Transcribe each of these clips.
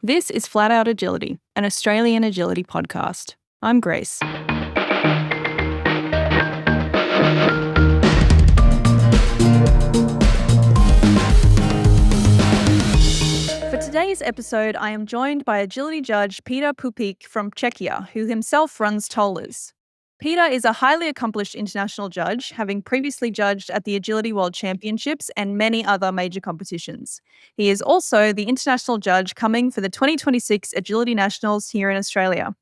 This is Flat Out Agility, an Australian agility podcast. I'm Grace. For today's episode, I am joined by agility judge Petr Pupik from Czechia, who himself runs Tollers. Petr is a highly accomplished international judge, having previously judged at the Agility World Championships and many other major competitions. He is also the international judge coming for the 2026 Agility Nationals here in Australia.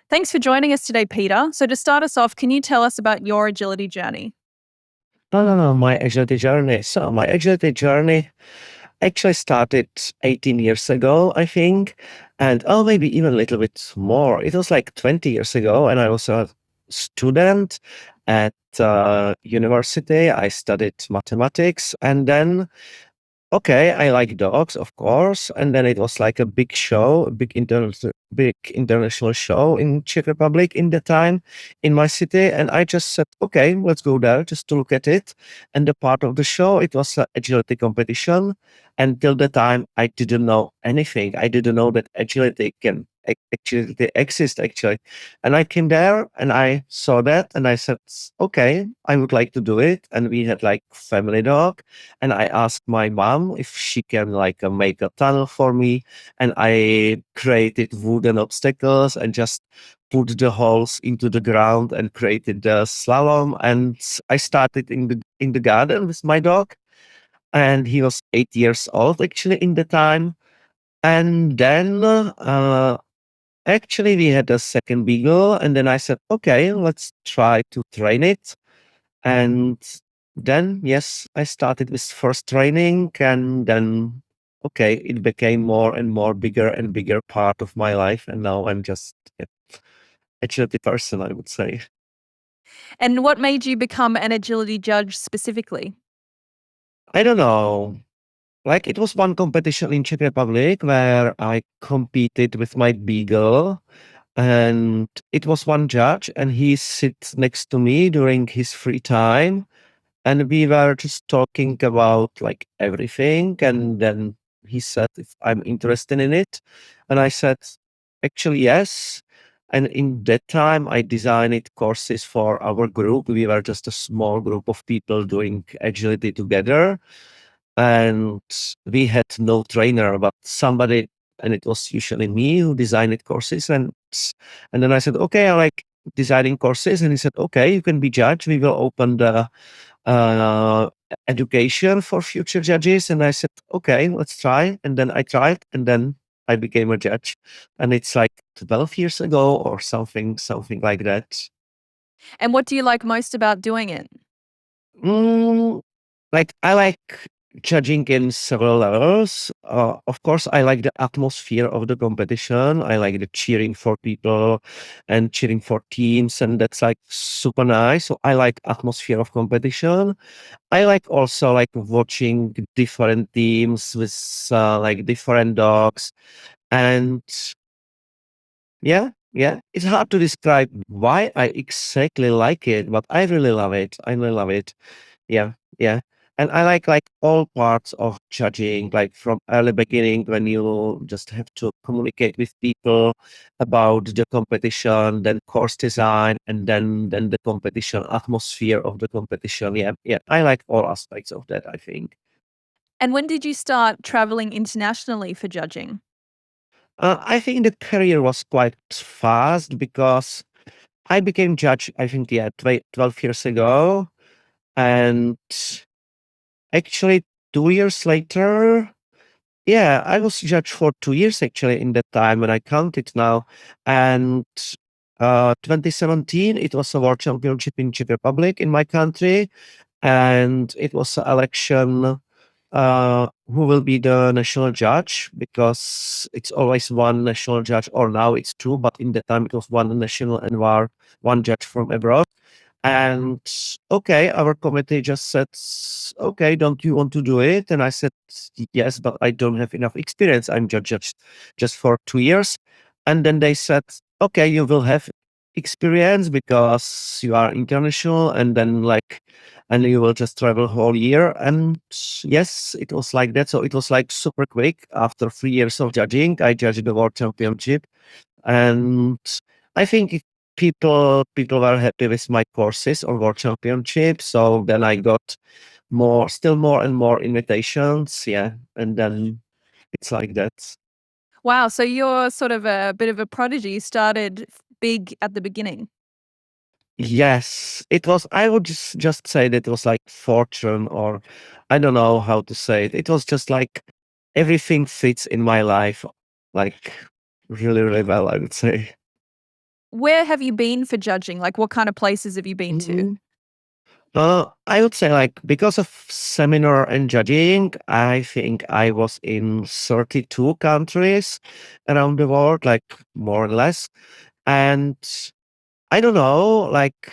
Thanks for joining us today, Petr. So to start us off, can you tell us about your agility journey? No, my agility journey. So my agility journey actually started 18 years ago, I think, and maybe even a little bit more. It was like 20 years ago, and I was a student at university. I studied mathematics, and then I like dogs, of course. And then it was like a big show, a big international show in Czech Republic in the time in my city. And I just said, okay, let's go there just to look at it. And the part of the show, it was an agility competition. Until the time, I didn't know anything. I didn't know that agility can actually exist actually. And I came there and I saw that and I said, okay, I would like to do it. And we had like family dog. And I asked my mom if she can like make a tunnel for me, and I created wooden obstacles and just put the holes into the ground and created the slalom. And I started in the garden with my dog, and he was 8 years old actually in the time. And then actually we had a second beagle, and then I said, okay, let's try to train it. And then, yes, I started with first training, and then, it became more and more bigger and bigger part of my life. And now I'm just agility person, I would say. And what made you become an agility judge specifically? I don't know. Like it was one competition in Czech Republic where I competed with my beagle, and it was one judge, and he sits next to me during his free time, and we were just talking about like everything. And then he said if I'm interested in it, and I said actually yes. And in that time I designed courses for our group. We were just a small group of people doing agility together, and we had no trainer but somebody, and it was usually me who designed courses. And then I said, okay, I like designing courses. And he said, okay, you can be judge, we will open the uh, education for future judges. And I said, okay, let's try. And then I tried, and then I became a judge. And it's like 12 years ago or something like that. And what do you like most about doing it? Like I like judging in several levels. Of course, I like the atmosphere of the competition. I like the cheering for people and cheering for teams, and that's like super nice. So I like atmosphere of competition. I like also like watching different teams with like different dogs, and yeah, it's hard to describe why I exactly like it, but I really love it. I really love it. Yeah. And I like all parts of judging, like from early beginning when you just have to communicate with people about the competition, then course design, and then the competition atmosphere of the competition. Yeah. I like all aspects of that, I think. And when did you start traveling internationally for judging? I think the career was quite fast because I became judge, I think, 12 years ago. And actually, 2 years later, yeah, I was judge for 2 years actually in that time when I counted now. And 2017, it was a world championship in Czech Republic in my country. And it was an election who will be the national judge, because it's always one national judge, or now it's two, but in the time it was one national and one judge from abroad. And our committee just said, okay, don't you want to do it? And I said, yes, but I don't have enough experience. I'm judge just for 2 years. And then they said, okay, you will have experience because you are international and then like and you will just travel whole year. And yes, it was like that. So it was like super quick. After 3 years of judging, I judged the world championship. And I think people were happy with my courses on world championship. So then I got still more and more invitations. Yeah. And then it's like that. Wow, so you're sort of a bit of a prodigy. You started big at the beginning. Yes, it was. I would just say that it was like fortune, or I don't know how to say it. It was just like everything fits in my life, like really, really well, I would say. Where have you been for judging? Like, what kind of places have you been to? Mhm. I would say like because of seminar and judging, I think I was in 32 countries around the world, like more or less. And I don't know, like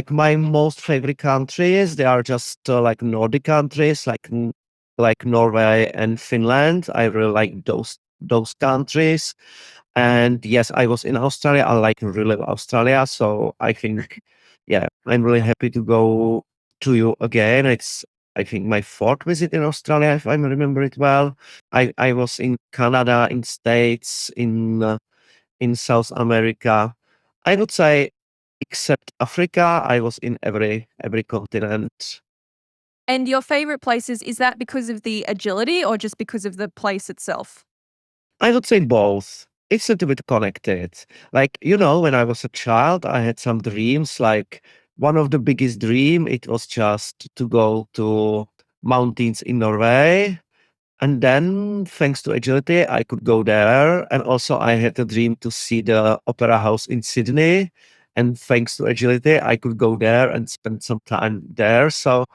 my most favorite countries, they are just like Nordic countries, like Norway and Finland. I really like those countries. And yes, I was in Australia. I like really Australia. So I think, yeah, I'm really happy to go to you again. It's I think my fourth visit in Australia, if I remember it well. I was in Canada, in States, in South America. I would say, except Africa, I was in every continent. And your favorite places, is that because of the agility or just because of the place itself? I would say both. It's a little bit connected. Like, when I was a child, I had some dreams. Like one of the biggest dream, it was just to go to mountains in Norway. And then, thanks to agility, I could go there. And also, I had a dream to see the Opera House in Sydney. And thanks to agility, I could go there and spend some time there. So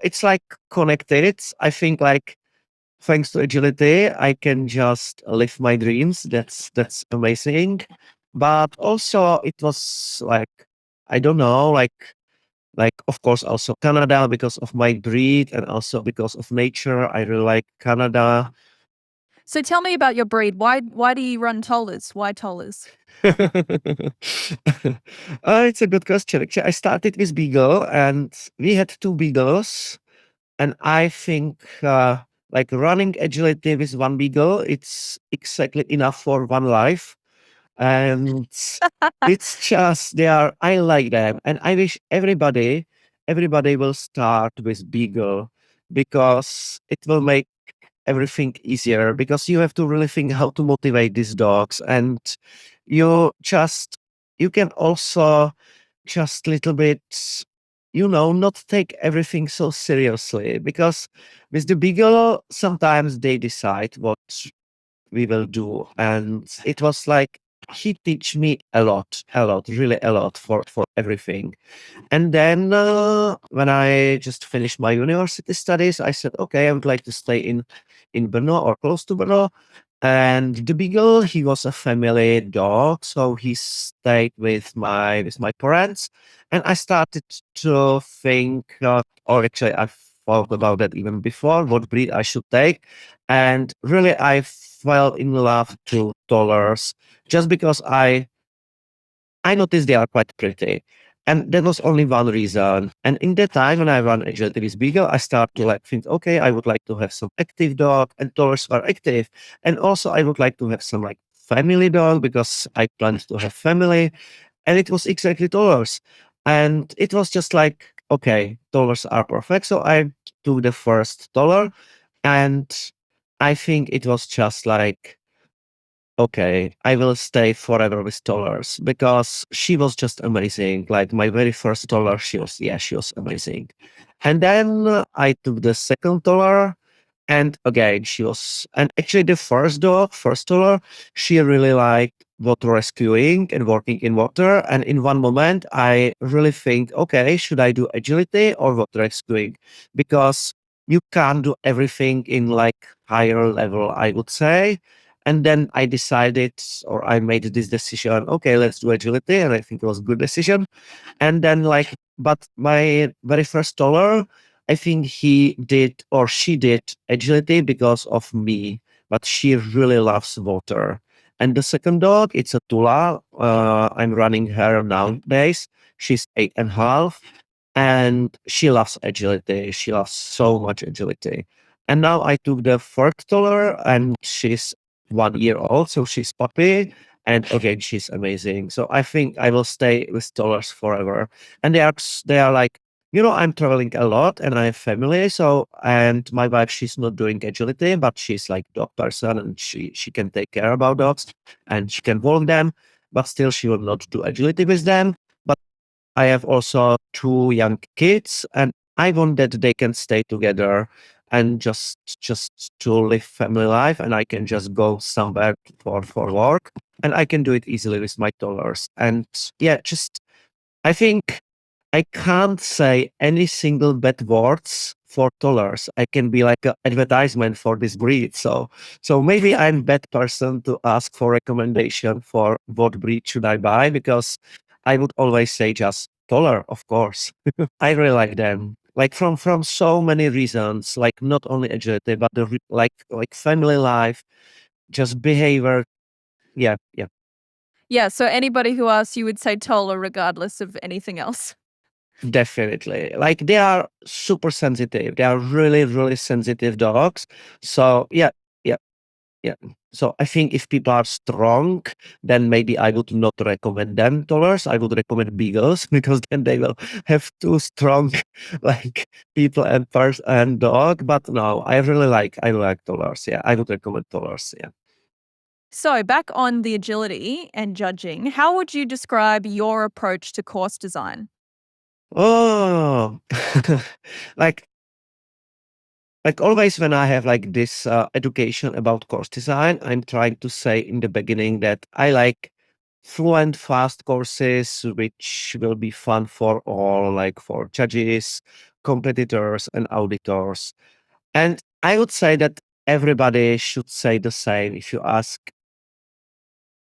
it's like connected. I think like thanks to agility, I can just live my dreams. That's amazing. But also, it was like I don't know, like of course also Canada because of my breed and also because of nature. I really like Canada. So tell me about your breed. Why do you run tollers? Why tollers? It's a good question. Actually, I started with Beagle, and we had two Beagles, and I think like running agility with one Beagle, it's exactly enough for one life, and it's just they are. I like them, and I wish everybody will start with Beagle because it will make everything easier because you have to really think how to motivate these dogs, and you just you can also just little bit not take everything so seriously because with the beagle sometimes they decide what we will do. And it was like he teach me a lot, really a lot for everything. And then when I just finished my university studies, I said, okay, I would like to stay in Brno or close to Brno. And the beagle, he was a family dog, so he stayed with my parents. And I started to think, or actually, I thought about that even before, what breed I should take. And really, I fell in love to dollars just because I noticed they are quite pretty. And that was only one reason. And in that time when I run agility with Beagle, I start to like think, okay, I would like to have some active dog and dollars are active. And also I would like to have some like family dog because I planned to have family. And it was exactly dollars. And it was just like, okay, dollars are perfect. So I took the first dollar and I think it was just like, okay, I will stay forever with dollars because she was just amazing. Like my very first dollar, she was amazing. And then I took the second dollar, and again, and actually the first dollar, she really liked water rescuing and working in water. And in one moment, I really think, okay, should I do agility or water rescuing? Because you can't do everything in like higher level, I would say. And then I decided, or I made this decision, okay, let's do agility. And I think it was a good decision. And then but my very first dollar, I think he did or she did agility because of me, but she really loves water. And the second dog, it's a Tula. I'm running her nowadays. She's 8.5, and she loves agility. She loves so much agility. And now I took the third Toller, and she's 1 year old, so she's puppy. And again, she's amazing. So I think I will stay with Tollers forever. And they are like, I'm traveling a lot and I have family. So, and my wife, she's not doing agility, but she's like dog person, and she can take care about dogs and she can walk them, but still she will not do agility with them. But I have also two young kids, and I want that they can stay together and just to live family life, and I can just go somewhere for work, and I can do it easily with my dollars. And yeah, just I think I can't say any single bad words for dollars. I can be like an advertisement for this breed. So maybe I'm bad person to ask for recommendation for what breed should I buy, because I would always say just dollar, of course. I really like them. Like from so many reasons, like not only agility, but like family life, just behavior. Yeah, yeah. Yeah, so anybody who asks you would say Tola regardless of anything else. Definitely. Like they are super sensitive. They are really, really sensitive dogs. So yeah, yeah, yeah. So I think if people are strong, then maybe I would not recommend them dollars. I would recommend beagles because then they will have too strong like people and person and dog. But no, I like dollars. Yeah, I would recommend dollars. Yeah. So, back on the agility and judging, how would you describe your approach to course design? Oh, like like always when I have like this education about course design, I'm trying to say in the beginning that I like fluent, fast courses, which will be fun for all, like for judges, competitors, and auditors. And I would say that everybody should say the same. If you ask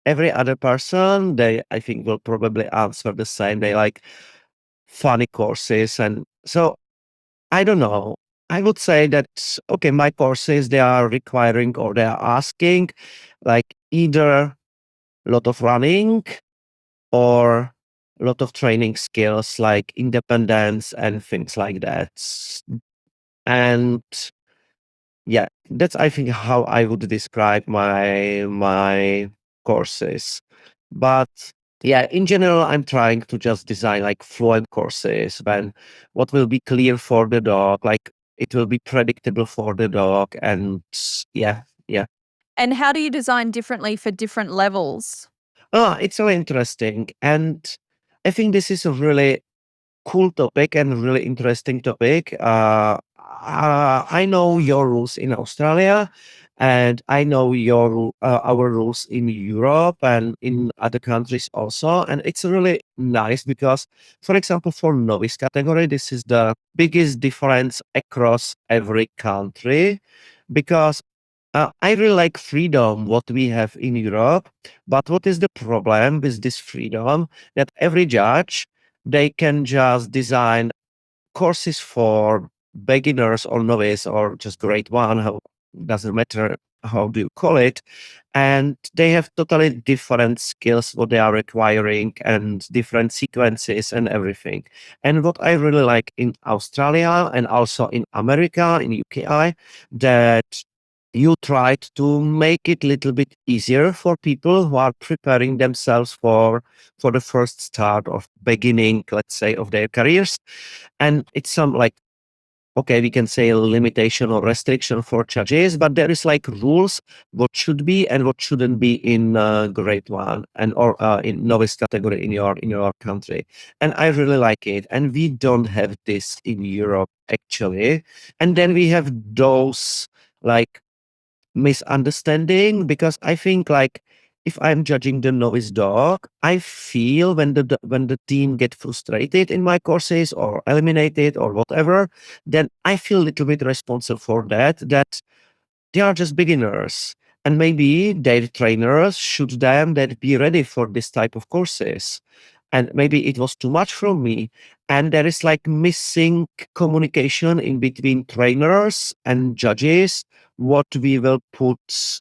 every other person, they, I think, will probably answer the same. They like funny courses. And so I don't know. I would say that, okay, my courses, they are requiring or they are asking like either a lot of running or a lot of training skills like independence and things like that. And yeah, that's I think how I would describe my courses. But yeah, in general, I'm trying to just design like fluent courses when what will be clear for the dog, like it will be predictable for the dog, and yeah, yeah. And how do you design differently for different levels? It's really interesting, and I think this is a really cool topic and really interesting topic. I know your rules in Australia, and I know our rules in Europe and in other countries also. And it's really nice because, for example, for novice category, this is the biggest difference across every country because. I really like freedom, what we have in Europe. But what is the problem with this freedom? That every judge they can just design courses for beginners or novice or just grade one, how doesn't matter how do you call it, and they have totally different skills what they are requiring and different sequences and everything. And what I really like in Australia and also in America, in UKI, that you tried to make it a little bit easier for people who are preparing themselves for the first start of beginning, let's say, of their careers. And it's some like, okay, we can say a limitation or restriction for judges, but there is like rules what should be and what shouldn't be in grade one and or in novice category in your country. And I really like it. And we don't have this in Europe actually. And then we have those like misunderstanding because I think like if I'm judging the novice dog, I feel when the team get frustrated in my courses or eliminated or whatever, then I feel a little bit responsible for that. That they are just beginners, and maybe their trainers should them that be ready for this type of courses. And maybe it was too much from me, and there is like missing communication in between trainers and judges what we will put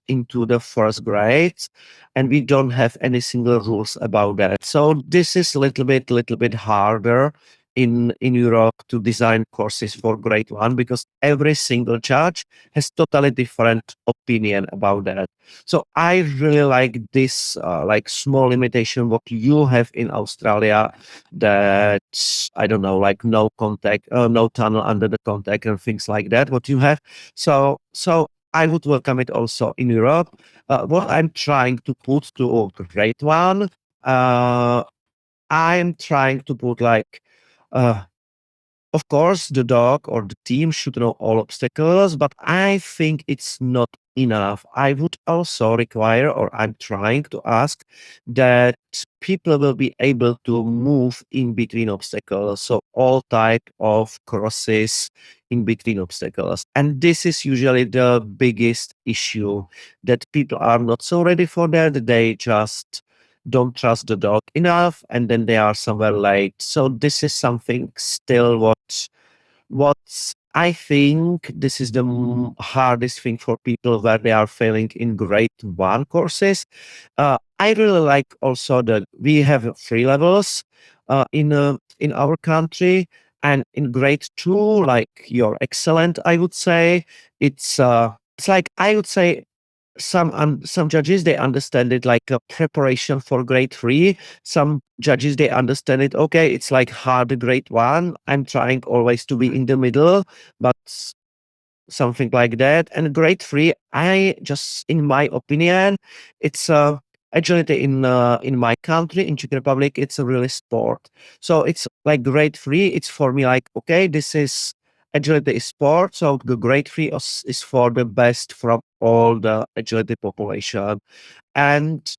into the first grades, and we don't have any single rules about that. So this is little bit harder in Europe to design courses for grade one, because every single judge has totally different opinion about that. So I really like this like small limitation what you have in Australia, that I don't know, like no contact, no tunnel under the contact and things like that. What you have, so I would welcome it also in Europe. What I'm trying to put to grade one, uh, I'm trying to put like. Uh, of course, the dog or the team should know all obstacles, but I think it's not enough. I would also require, or I'm trying to ask, that people will be able to move in between obstacles. So all type of crosses in between obstacles. And this is usually the biggest issue, that people are not so ready for that. They just don't trust the dog enough, and then they are somewhere late. So this is something still what I think this is the hardest thing for people where they are failing in grade one courses. I really like also that we have three levels in our country, and in grade two, like you're excellent, I would say. It's like I would say some judges they understand it like a preparation for grade three. Some judges they understand it, okay, it's like hard grade one. I'm trying always to be in the middle, but something like that. And grade three, I just, in my opinion, it's agility in my country, in Czech Republic, it's a really sport. So it's like grade three. It's for me like, okay, this is agility is sport. So the grade three is for the best from all the agility population. And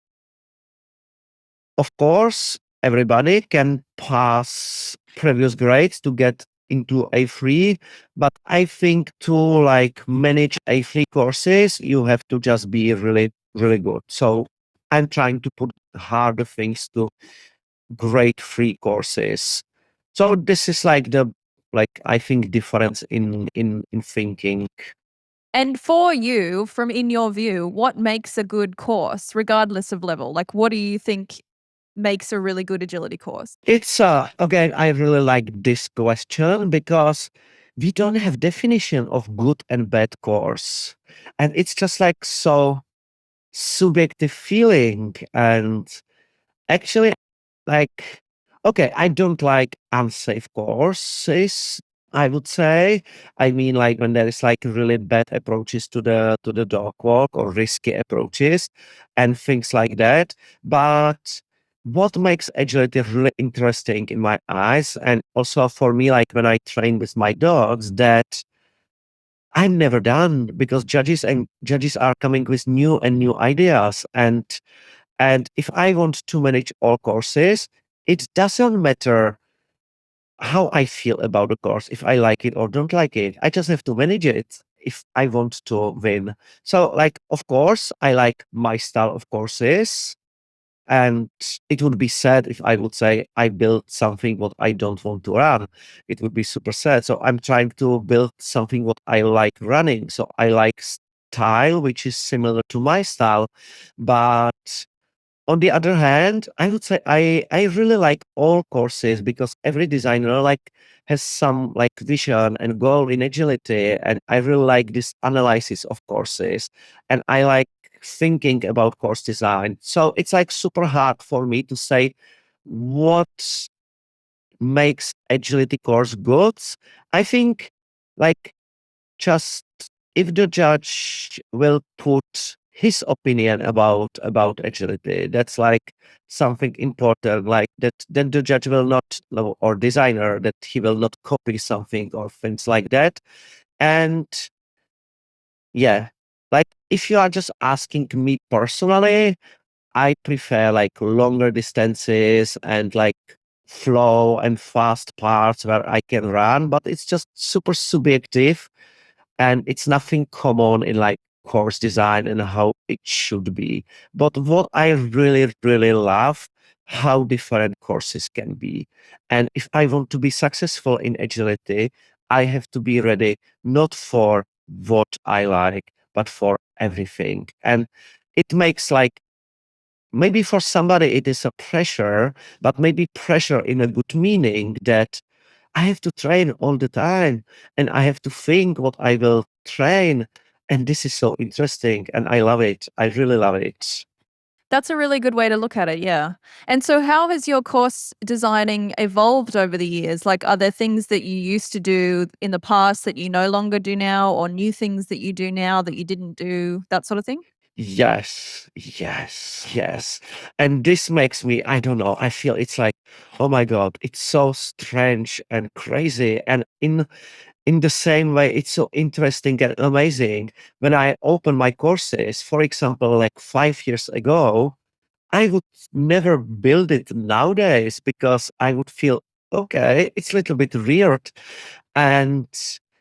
of course, everybody can pass previous grades to get into A3, but I think to like manage A3 courses, you have to just be really, really good. So I'm trying to put harder things to grade three courses. So this is like the like I think difference in thinking. And for you, from in your view, what makes a good course, regardless of level? Like, what do you think makes a really good agility course? It's again, I really like this question because we don't have definition of good and bad course, and it's just like so subjective feeling. And actually, like, okay, I don't like unsafe courses, I would say. I mean, like when there is like really bad approaches to the dog walk, or risky approaches and things like that. But what makes agility really interesting in my eyes, and also for me, like when I train with my dogs, that I'm never done, because judges are coming with new and new ideas. And if I want to manage all courses, it doesn't matter how I feel about the course, if I like it or don't like it. I just have to manage it if I want to win. So, like, of course, I like my style of courses. And it would be sad if I would say I built something what I don't want to run. It would be super sad. So I'm trying to build something what I like running. So I like style which is similar to my style, but on the other hand, I would say I really like all courses, because every designer like has some like vision and goal in agility, and I really like this analysis of courses, and I like thinking about course design. So it's like super hard for me to say what makes agility course good. I think like just if the judge will put his opinion about agility, that's like something important, like that, then the judge will not or designer, that he will not copy something or things like that. And yeah, like if you are just asking me personally, I prefer like longer distances and like flow and fast parts where I can run, but it's just super subjective, and it's nothing common in like course design and how it should be. But what I really, really love, how different courses can be. And if I want to be successful in agility, I have to be ready not for what I like, but for everything. And it makes like, maybe for somebody it is a pressure, but maybe pressure in a good meaning, that I have to train all the time and I have to think what I will train. And this is so interesting and I love it. I really love it. That's a really good way to look at it, yeah. And so how has your course designing evolved over the years? Like, are there things that you used to do in the past that you no longer do now, or new things that you do now that you didn't do, that sort of thing? Yes, yes, yes. And this makes me, I don't know, I feel it's like, oh my God, it's so strange and crazy. And in the same way, it's so interesting and amazing. When I open my courses, for example, like 5 years ago, I would never build it nowadays because I would feel, okay, it's a little bit weird. And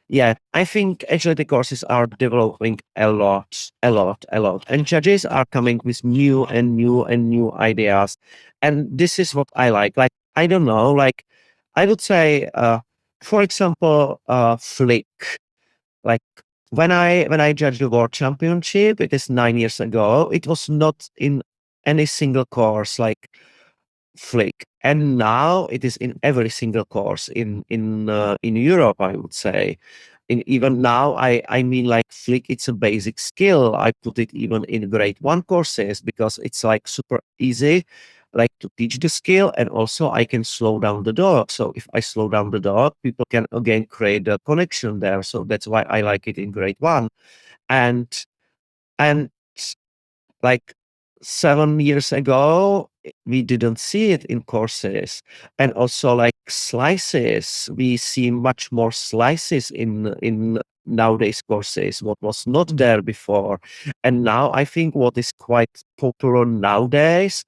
yeah, I think agility courses are developing a lot, a lot, a lot. And judges are coming with new and new and new ideas. And this is what I like. Like, I don't know, like I would say, for example, flick. Like when I judged the world championship, it is 9 years ago. It was not in any single course like flick, and now it is in every single course in Europe. I would say, in even now, I mean like flick. It's a basic skill. I put it even in grade one courses because it's like super easy. Like to teach the skill, and also I can slow down the dog. So if I slow down the dog, people can again create a connection there. So that's why I like it in grade one. And and like 7 years ago, we didn't see it in courses. And also like slices, we see much more slices in nowadays courses, what was not there before. And now I think what is quite popular nowadays,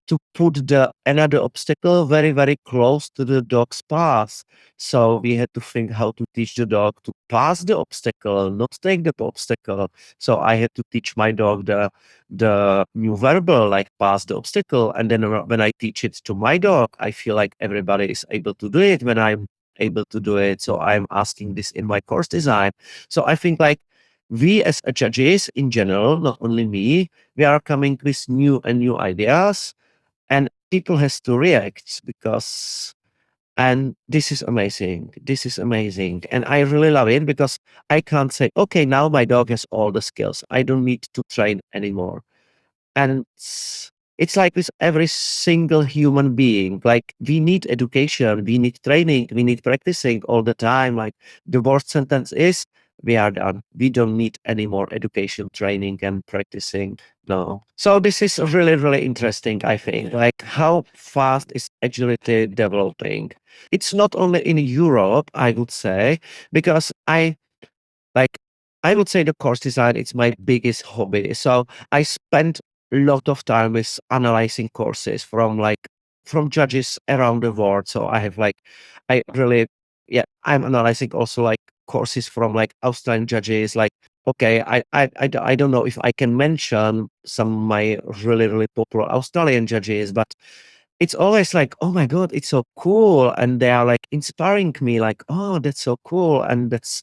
to put the another obstacle very, very close to the dog's path. So we had to think how to teach the dog to pass the obstacle, not take the obstacle. So I had to teach my dog the new verbal, like pass the obstacle. And then when I teach it to my dog, I feel like everybody is able to do it when I'm able to do it. So I'm asking this in my course design. So I think like we as a judges in general, not only me, we are coming with new and new ideas, and people has to react because, and this is amazing. This is amazing. And I really love it because I can't say, okay, now my dog has all the skills. I don't need to train anymore. And it's like with every single human being. Like we need education, we need training, we need practicing all the time. Like the worst sentence is, we are done. We don't need any more education, training, and practicing. No. So this is really, really interesting, I think. Like how fast is agility developing? It's not only in Europe, I would say, because like I would say the course design is my biggest hobby. So I spent a lot of time with analyzing courses from judges around the world. So I have like I really yeah, I'm analyzing also like courses from like Australian judges. Like okay, I don't know if I can mention some of my really, really popular Australian judges, but it's always like, oh my God, it's so cool. And they are like inspiring me, like, oh, that's so cool. And that's,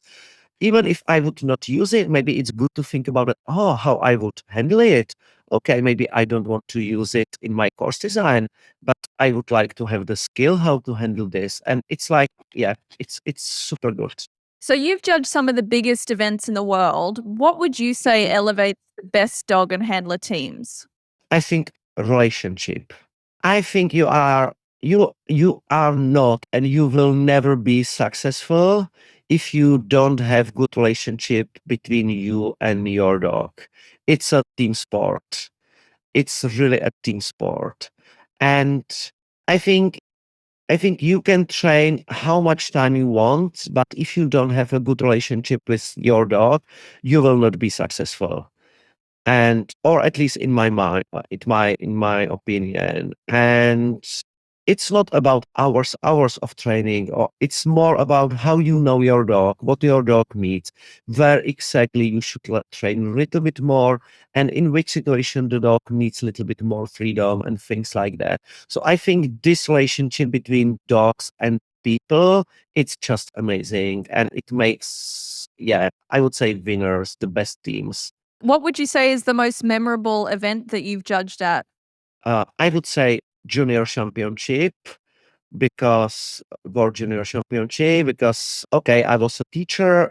even if I would not use it, maybe it's good to think about it. Oh, how I would handle it. Okay, maybe I don't want to use it in my course design, but I would like to have the skill how to handle this. And it's like, yeah, it's super good. So you've judged some of the biggest events in the world. What would you say elevates the best dog and handler teams? I think relationship. I think you are not and you will never be successful if you don't have good relationship between you and your dog. It's a team sport. It's really a team sport. And I think I think you can train how much time you want, but if you don't have a good relationship with your dog, you will not be successful. And or at least in my mind, in my opinion. And it's not about hours of training, or it's more about how you know your dog, what your dog needs, where exactly you should train a little bit more, and in which situation the dog needs a little bit more freedom and things like that. So I think this relationship between dogs and people, it's just amazing, and it makes was, yeah, I would say winners, the best teams. What would you say is the most memorable event that you've judged at? I would say junior championship because World Junior Championship because okay, I was a teacher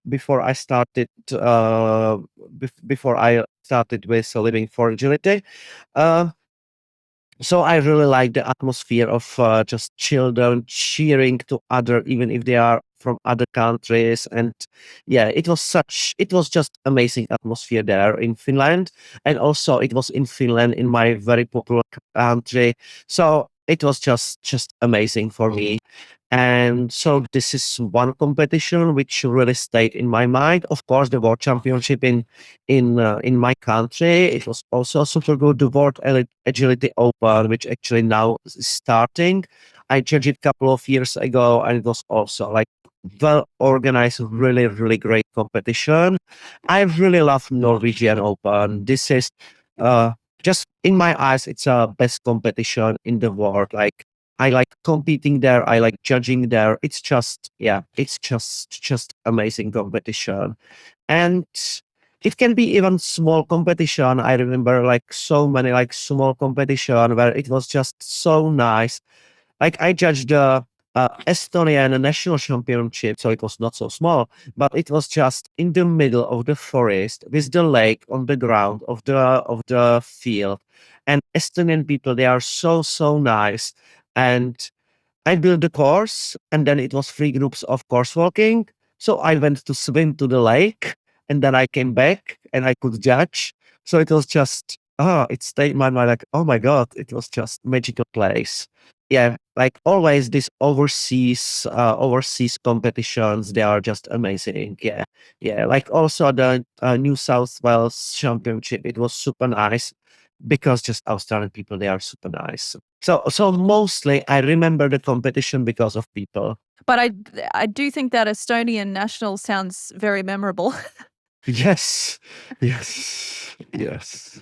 before I started before I started with living for agility. Uh, so I really like the atmosphere of just children cheering to other, even if they are from other countries. And yeah, it was just amazing atmosphere there in Finland. And also it was in Finland, in my very popular country. So it was just amazing for me. And so this is one competition which really stayed in my mind. Of course, the World Championship in my country. It was also super good. The World Agility Open, which actually now is starting. I judged it a couple of years ago, and it was also like well organized, really, really great competition. I really love Norwegian Open. This is uh, just in my eyes, it's a best competition in the world. Like I like competing there. I like judging there. It's just yeah, it's just amazing competition. And it can be even small competition. I remember like so many like small competition where it was just so nice. Like I judged the Estonian national championship, so it was not so small, but it was just in the middle of the forest with the lake on the ground of the field. And Estonian people, they are so nice. And I built the course, and then it was 3 groups of course walking. So I went to swim to the lake, and then I came back and I could judge. So it was just, it stayed in my mind like, oh my God, it was just magical place. Yeah, like always, these overseas competitions, they are just amazing. Yeah, yeah. Like also the New South Wales Championship, it was super nice because just Australian people, they are super nice. So mostly I remember the competition because of people. But I do think that Estonian national sounds very memorable. Yes. Yes. Yes.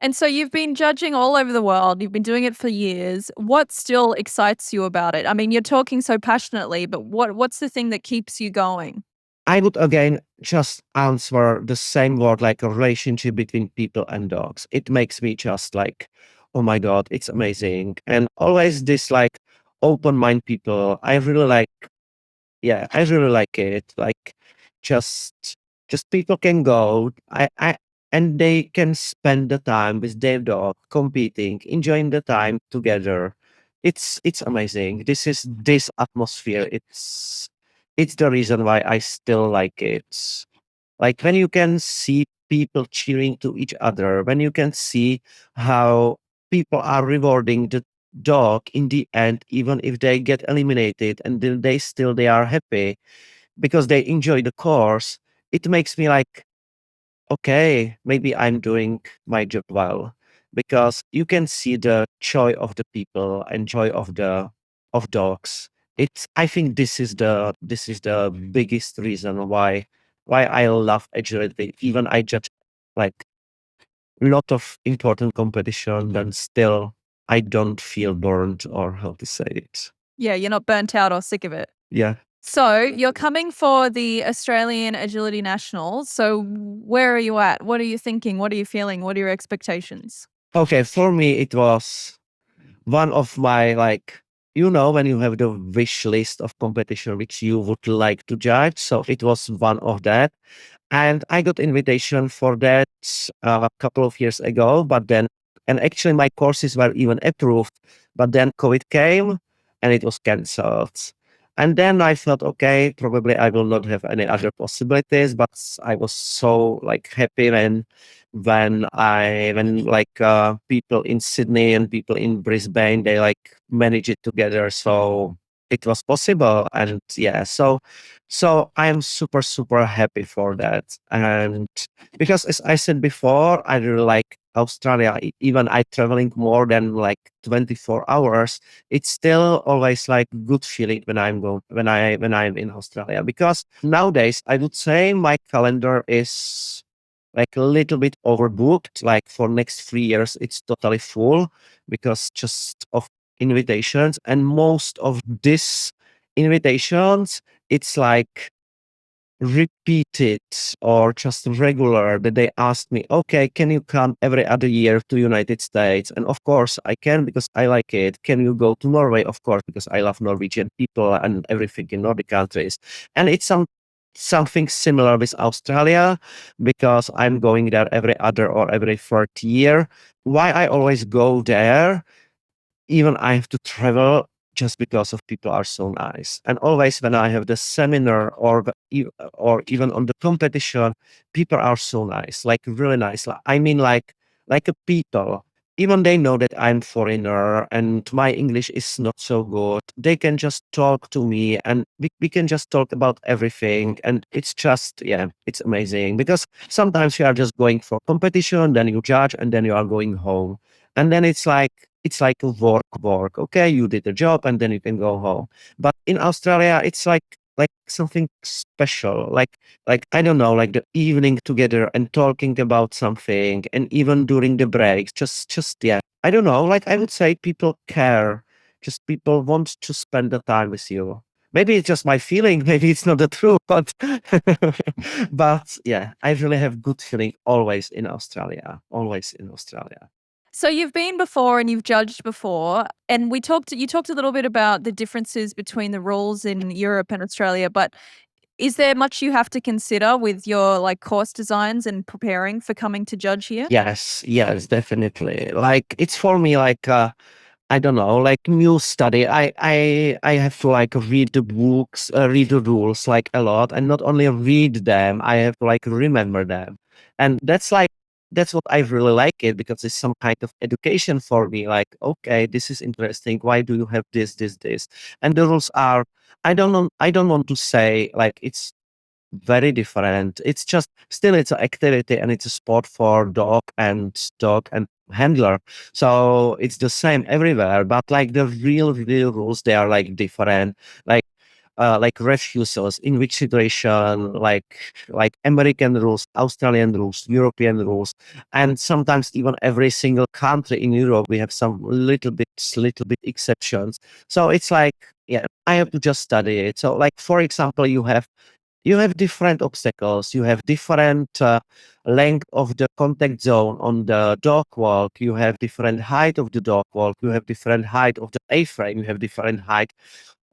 And so you've been judging all over the world. You've been doing it for years. What still excites you about it? I mean, you're talking so passionately, but what's the thing that keeps you going? I would again just answer the same word like a relationship between people and dogs. It makes me just like, oh my God, it's amazing. And always this like open mind people. I really like yeah, I really like it. Like just just people can go. I and they can spend the time with their dog, competing, enjoying the time together. It's amazing. This atmosphere. It's the reason why I still like it. Like when you can see people cheering to each other, when you can see how people are rewarding the dog in the end, even if they get eliminated, and then they are happy because they enjoy the course, it makes me like, okay, maybe I'm doing my job well. Because you can see the joy of the people and joy of dogs. It's I think this is the biggest reason why I love agility. Even I judge like lot of important competition, then still I don't feel burned or how to say it. Yeah, you're not burnt out or sick of it. Yeah. So you're coming for the Australian Agility Nationals. So where are you at? What are you thinking? What are you feeling? What are your expectations? Okay, for me it was one of my like when you have the wish list of competition which you would like to judge. So it was one of that. And I got invitation for that a couple of years ago, but then and actually my courses were even approved, but then COVID came and it was cancelled. And then I thought, okay, probably I will not have any other possibilities, but I was so like happy when like people in Sydney and people in Brisbane they like manage it together, so it was possible. And yeah, so I am super happy for that. And because as I said before, I really like Australia. Even I traveling more than like 24 hours, it's still always like good feeling when when I'm in Australia. Because nowadays I would say my calendar is like a little bit overbooked. Like for next 3 years, it's totally full because just of invitations, and most of these invitations, it's like repeated or just regular that they asked me, okay, can you come every other year to United States? And of course I can because I like it. Can you go to Norway? Of course, because I love Norwegian people and everything in Nordic countries. And it's something similar with Australia because I'm going there every other or every third year. Why I always go there, even I have to travel just because of people are so nice. And always when I have the seminar or even on the competition, people are so nice, like really nice. I mean, like a people. Even they know that I'm foreigner and my English is not so good. They can just talk to me and we can just talk about everything. And it's just, yeah, it's amazing because sometimes you are just going for competition, then you judge and then you are going home. And then it's like a work. Okay, you did the job and then you can go home. But in Australia, it's like something special. Like I don't know, like the evening together and talking about something, and even during the breaks, just yeah. I don't know. Like I would say, people care. Just people want to spend the time with you. Maybe it's just my feeling. Maybe it's not the truth, but but yeah, I really have good feeling always in Australia. Always in Australia. So you've been before and you've judged before, and you talked a little bit about the differences between the rules in Europe and Australia, but is there much you have to consider with your, like, course designs and preparing for coming to judge here? Yes, definitely. Like it's for me like I don't know, like new study. I have to like read the books, read the rules like a lot, and not only read them, I have to like remember them. And that's what I really like it because it's some kind of education for me. Like, okay, this is interesting. Why do you have this? And the rules are I don't want to say like it's very different. It's just still it's an activity and it's a sport for dog and handler. So it's the same everywhere, but like the real rules, they are like different. Like refusals, in which situation, like American rules, Australian rules, European rules, and sometimes even every single country in Europe we have some little bit exceptions. So it's like yeah, I have to just study it. So like for example, you have different obstacles. You have different length of the contact zone on the dog walk. You have different height of the dog walk. You have different height of the A-frame. You have different height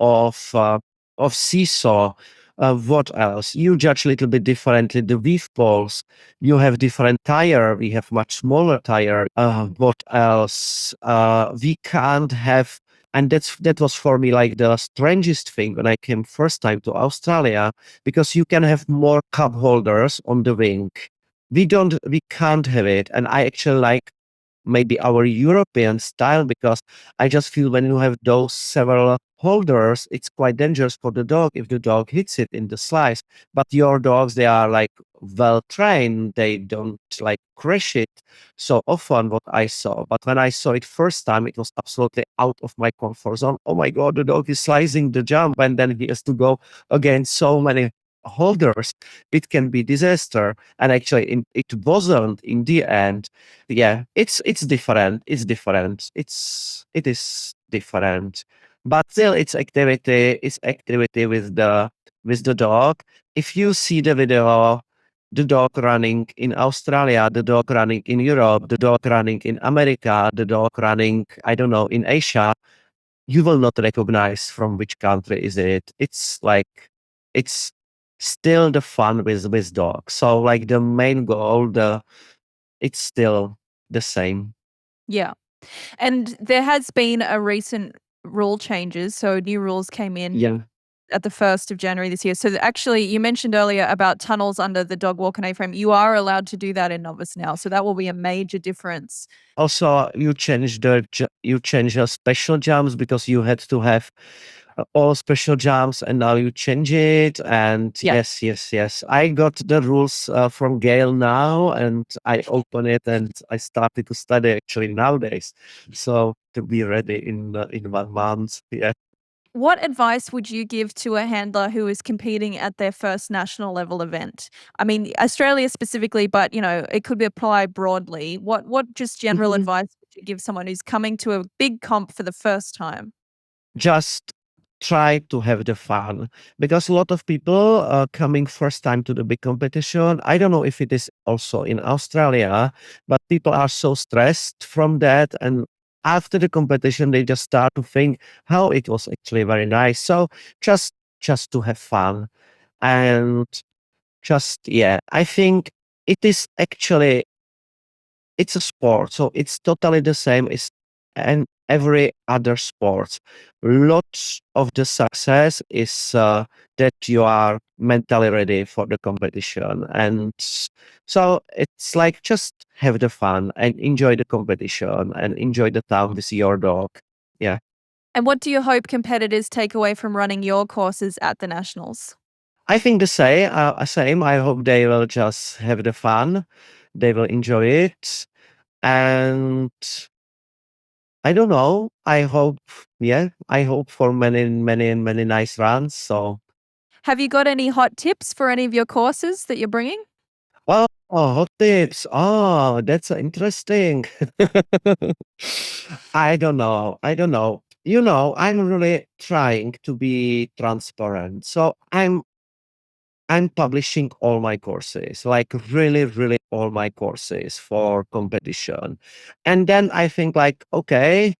of uh, of seesaw. What else? You judge a little bit differently the weave poles. You have different tire. We have much smaller tire. What else? We can't have, and that was for me like the strangest thing when I came first time to Australia, because you can have more cup holders on the wing. We can't have it, and I actually like maybe our European style because I just feel when you have those several holders, it's quite dangerous for the dog if the dog hits it in the slice. But your dogs, they are like well trained, they don't like crash it so often, what I saw. But when I saw it first time, it was absolutely out of my comfort zone. Oh my God, the dog is slicing the jump and then he has to go against so many holders. It can be disaster. And actually, it wasn't in the end. Yeah, it's different. It is different, but still, it's activity. It's activity with the dog. If you see the video, the dog running in Australia, the dog running in Europe, the dog running in America, the dog running, I don't know, in Asia, you will not recognize from which country is it. It's like it's still the fun with dogs. So like the main goal, it's still the same. Yeah. And there has been a recent rule changes, so new rules came in Yeah. at the 1st of January this year. So actually, you mentioned earlier about tunnels under the dog walk and A-frame. You are allowed to do that in novice now, so that will be a major difference. Also, you change your special jumps because you had to have all special jumps, and now you change it. And Yeah. yes. I got the rules from Gail now, and I open it, and I started to study actually nowadays. So to be ready in 1 month. Yeah. What advice would you give to a handler who is competing at their first national level event? I mean, Australia specifically, but, it could be applied broadly. What just general Mhm. advice would you give someone who's coming to a big comp for the first time? Just try to have the fun, because a lot of people coming first time to the big competition. I don't know if it is also in Australia, but people are so stressed from that, and after the competition they just start to think how it was actually very nice. So just just to have fun, and just, yeah, I think it is actually, it's a sport, so it's totally the same as and every other sport. Lots of the success is that you are mentally ready for the competition, and so it's like just have the fun and enjoy the competition and enjoy the time with your dog. Yeah, And what do you hope competitors take away from running your courses at the Nationals? I think the same. Same. I hope they will just have the fun. They will enjoy it, and I don't know. I hope, yeah, I hope for many, many, many nice runs. So, Have you got any hot tips for any of your courses that you're bringing? hot tips. Oh, that's interesting. I don't know. I don't know. I'm really trying to be transparent. So I'm publishing all my courses, like really, really all my courses for competition. And then I think like, okay,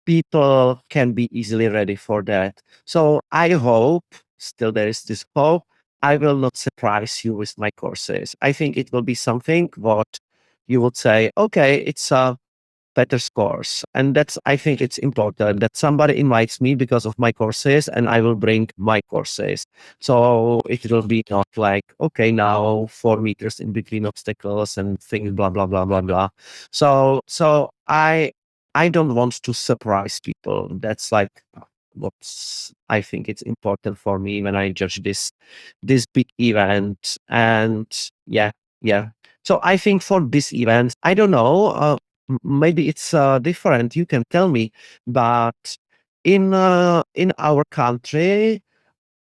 people can be easily ready for that. So I hope, still there is this hope, I will not surprise you with my courses. I think it will be something what you would say, okay, it's a better scores. And that's, I think it's important that somebody invites me because of my courses and I will bring my courses. So it will be not like, okay, now 4 meters in between obstacles and things, blah, blah, blah, blah, blah. So I don't want to surprise people. That's like what's, I think it's important for me when I judge this big event. And yeah, yeah. So I think for this event, I don't know. Maybe it's different. You can tell me, but in our country,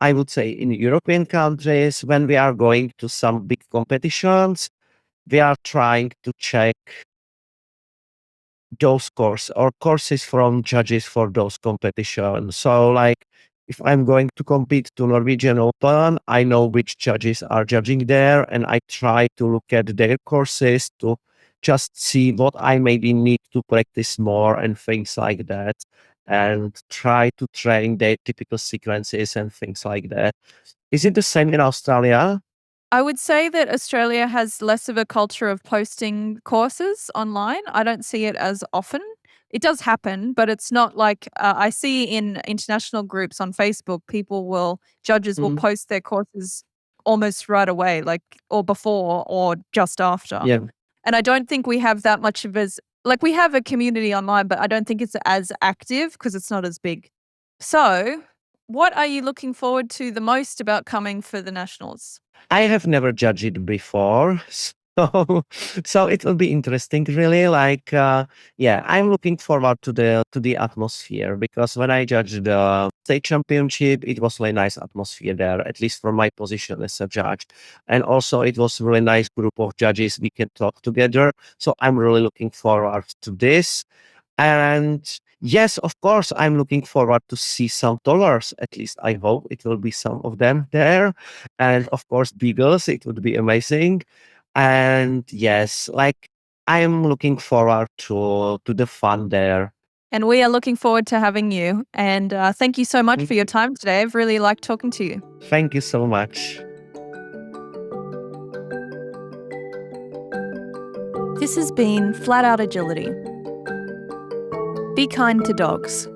I would say in European countries, when we are going to some big competitions, we are trying to check those courses from judges for those competitions. So like if I'm going to compete to Norwegian Open, I know which judges are judging there and I try to look at their courses to just see what I maybe need to practice more and things like that, and try to train their typical sequences and things like that. Is it the same in Australia? I would say that Australia has less of a culture of posting courses online. I don't see it as often. It does happen, but it's not like I see in international groups on Facebook, judges will Mm, post their courses almost right away, like, or before or just after. yeah. And I don't think we have that much of as, like, we have a community online, but I don't think it's as active because it's not as big. So, what are you looking forward to the most about coming for the Nationals? I have never judged it before, so so it will be interesting, really. Like, yeah, I'm looking forward to the atmosphere, because when I judged the state championship, it was really nice atmosphere there, at least from my position as a judge, and also it was really nice group of judges. We can talk together, so I'm really looking forward to this. And yes, of course, I'm looking forward to see some dollars. At least I hope it will be some of them there. And of course, beagles, it would be amazing. And yes, like I'm looking forward to the fun there. And we are looking forward to having you. And thank you so much Mm, for your time today. I've really liked talking to you. thank you so much. This has been Flat Out Agility. Be kind to dogs.